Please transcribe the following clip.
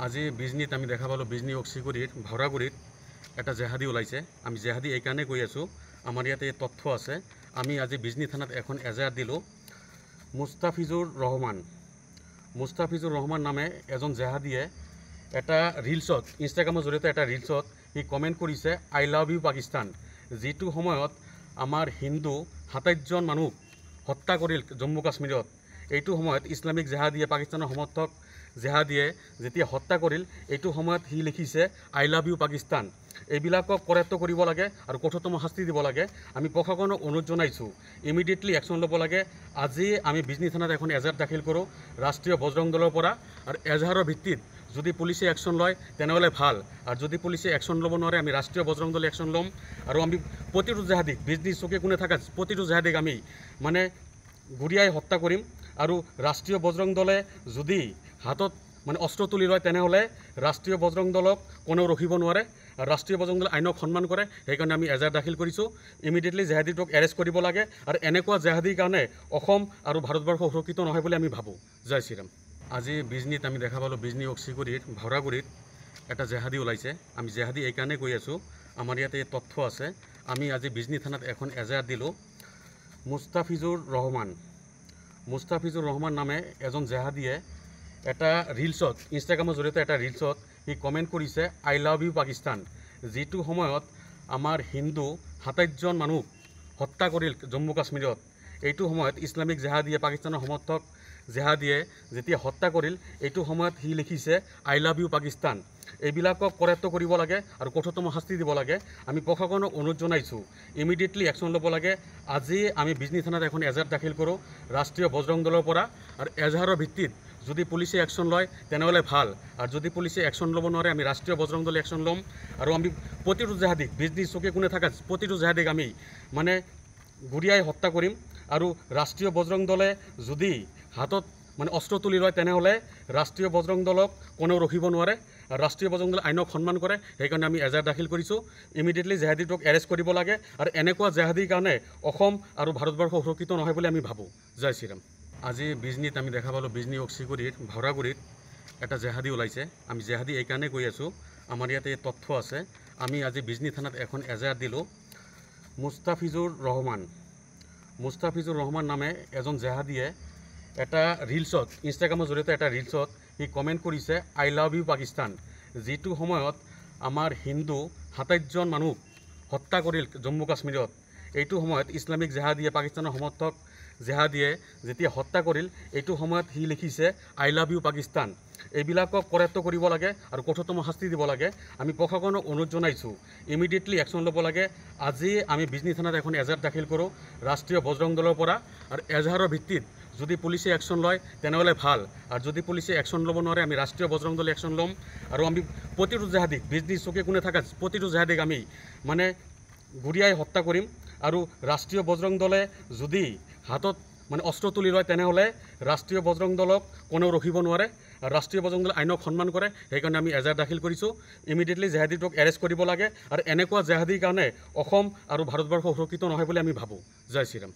আজি বিজনীত আমি দেখা পালোঁ বিজনী অক্সিগুৰিত ভাওৰাগুৰিত এটা জেহাদী ওলাইছে। আমি জেহাদী এইকাৰণে কৈ আছোঁ, আমাৰ ইয়াতে তথ্য আছে। আমি আজি বিজনী থানাত এখন এজাহাৰ দিলোঁ। মুস্তাফিজুৰ ৰহমান নামে এজন জেহাদীয়ে এটা ৰিলছত, ইনষ্টাগ্ৰামৰ জৰিয়তে এটা ৰিলছত সি কমেণ্ট কৰিছে আই লাভ ইউ পাকিস্তান। যিটো সময়ত আমাৰ হিন্দু ২৭জন মানুহ হত্যা কৰিল জম্মু কাশ্মীৰত, এইটো সময়ত ইছলামিক জেহাদীয়ে, পাকিস্তানৰ সমৰ্থক জেহাদীয়ে যেতিয়া হত্যা কৰিল, এইটো সময়ত সি লিখিছে আই লাভ ইউ পাকিস্তান। এইবিলাকক কৰায়ত্ব কৰিব লাগে আৰু কঠোৰতম শাস্তি দিব লাগে। আমি প্ৰশাসনক অনুৰোধ জনাইছোঁ, ইমিডিয়েটলি একশ্যন ল'ব লাগে। আজি আমি বিজনী থানাত এখন এজাহাৰ দাখিল কৰোঁ ৰাষ্ট্ৰীয় বজৰং দলৰ পৰা, আৰু এজাহাৰৰ ভিত্তিত যদি পুলিচে একশ্যন লয় তেনেহ'লে ভাল, আৰু যদি পুলিচে একশ্যন ল'ব নোৱাৰে আমি ৰাষ্ট্ৰীয় বজৰং দলে একশ্যন ল'ম। আৰু আমি প্ৰতিটো জেহাদীক, বিজনী চকী কোণে থকা প্ৰতিটো জেহাদীক আমি গুৰিয়াই হত্যা কৰিম। আৰু ৰাষ্ট্ৰীয় বজৰং দলে যদি হাতত অস্ত্ৰ তুলি লয় তেনেহ'লে ৰাষ্ট্ৰীয় বজৰং দলক কোনেও ৰখিব নোৱাৰে। ৰাষ্ট্ৰীয় বজৰং দলে আইনক সন্মান কৰে, সেইকাৰণে আমি এজাহাৰ দাখিল কৰিছোঁ। ইমিডিয়েটলি জেহাদীটোক এৰেষ্ট কৰিব লাগে, আৰু এনেকুৱা জেহাদীৰ কাৰণে অসম আৰু ভাৰতবৰ্ষ সুৰক্ষিত নহয় বুলি আমি ভাবোঁ। জয় শ্ৰীৰাম। আজি বিজনীত আমি দেখা পালোঁ বিজনী অক্সিগুৰিত ভাওৰাগুৰিত এটা জেহাদী ওলাইছে। আমি জেহাদী এইকাৰণে কৈ আছোঁ, আমাৰ ইয়াতে তথ্য আছে। আমি আজি বিজনী থানাত এখন এজাহাৰ দিলোঁ। মুস্তাফিজুৰ ৰহমান নামে এজন জেহাদীয়ে এটা ৰিলছত, ইনষ্টাগ্ৰামৰ জৰিয়তে এটা ৰিলছত সি কমেণ্ট কৰিছে আই লাভ ইউ পাকিস্তান। যিটো সময়ত আমাৰ হিন্দু ২৭জন মানুহ হত্যা কৰিল জম্মু কাশ্মীৰত, এইটো সময়ত ইছলামিক জেহাদীয়ে, পাকিস্তানৰ সমৰ্থক জেহাদীয়ে যেতিয়া হত্যা কৰিল, এইটো সময়ত সি লিখিছে আই লাভ ইউ পাকিস্তান। এইবিলাকক কৰায়ত্ব কৰিব লাগে আৰু কঠোৰতম শাস্তি দিব লাগে। আমি প্ৰশাসনক অনুৰোধ জনাইছোঁ, ইমিডিয়েটলি একশ্যন ল'ব লাগে। আজি আমি বিজনী থানাত এখন এজাহাৰ দাখিল কৰোঁ ৰাষ্ট্ৰীয় বজৰং দলৰ পৰা, আৰু এজাহাৰৰ ভিত্তিত যদি পুলিচে একশ্যন লয় তেনেহ'লে ভাল, আৰু যদি পুলিচে একশ্যন ল'ব নোৱাৰে আমি ৰাষ্ট্ৰীয় বজৰং দলে একশ্যন ল'ম। আৰু আমি প্ৰতিটো জেহাদীক, বিজনী চকী কোণে থকা প্ৰতিটো জেহাদীক আমি গুৰিয়াই হত্যা কৰিম। আৰু ৰাষ্ট্ৰীয় বজৰং দলে যদি হাতত অস্ত্ৰ তুলি লয় তেনেহ'লে ৰাষ্ট্ৰীয় বজৰং দলক কোনেও ৰখিব নোৱাৰে। ৰাষ্ট্ৰীয় বজৰং দলে আইনক সন্মান কৰে, সেইকাৰণে আমি এজাহাৰ দাখিল কৰিছোঁ। ইমিডিয়েটলি জেহাদীটোক এৰেষ্ট কৰিব লাগে, আৰু এনেকুৱা জেহাদীৰ কাৰণে অসম আৰু ভাৰতবৰ্ষ সুৰক্ষিত নহয় বুলি আমি ভাবোঁ। জয় শ্ৰীৰাম। আজি বিজনীত আমি দেখা পালোঁ বিজনী অক্সিগুৰিত ভাওৰাগুৰিত এটা জেহাদী ওলাইছে। আমি জেহাদী এইকাৰণে কৈ আছোঁ, আমাৰ ইয়াতে তথ্য আছে। আমি আজি বিজনী থানাত এখন এজাহাৰ দিলোঁ। মুস্তাফিজুৰ ৰহমান নামে এজন জেহাদীয়ে এটা ৰিলছত, ইনষ্টাগ্ৰামৰ জৰিয়তে এটা ৰিলছত সি কমেণ্ট কৰিছে আই লাভ ইউ পাকিস্তান। যিটো সময়ত আমাৰ হিন্দু ২৭জন মানুহ হত্যা কৰিল জম্মু কাশ্মীৰত, এইটো সময়ত ইছলামিক জেহাদীয়ে, পাকিস্তানৰ সমৰ্থক জেহাদীয়ে যেতিয়া হত্যা কৰিল, এইটো সময়ত সি লিখিছে আই লাভ ইউ পাকিস্তান। এইবিলাকক কৰায়ত্ব কৰিব লাগে আৰু কঠোৰতম শাস্তি দিব লাগে। আমি প্ৰশাসনক অনুৰোধ জনাইছোঁ, ইমিডিয়েটলি একশ্যন ল'ব লাগে। আজি আমি বিজনী থানাত এখন এজাহাৰ দাখিল কৰোঁ ৰাষ্ট্ৰীয় বজৰং দলৰ পৰা, আৰু এজাহাৰৰ ভিত্তিত যদি পুলিচে একশ্যন লয় তেনেহ'লে ভাল, আৰু যদি পুলিচে একশ্যন ল'ব নোৱাৰে আমি ৰাষ্ট্ৰীয় বজৰং দলে একশ্যন ল'ম। আৰু আমি প্ৰতিটো জেহাদীক, বিজনী চকী কোণে থকা প্ৰতিটো জেহাদীক আমি গুৰিয়াই হত্যা কৰিম। আৰু ৰাষ্ট্ৰীয় বজৰং দলে যদি হাতত অস্ত্ৰ তুলি লয় তেনেহ'লে ৰাষ্ট্ৰীয় বজৰং দলক কোনেও ৰখিব নোৱাৰে। ৰাষ্ট্ৰীয় বজৰং দলে আইনক সন্মান কৰে, সেইকাৰণে আমি এজাহাৰ দাখিল কৰিছোঁ। ইমিডিয়েটলি জেহাদীটোক এৰেষ্ট কৰিব লাগে, আৰু এনেকুৱা জেহাদীৰ কাৰণে অসম আৰু ভাৰতবৰ্ষ সুৰক্ষিত নহয় বুলি আমি ভাবোঁ। জয় শ্ৰীৰাম।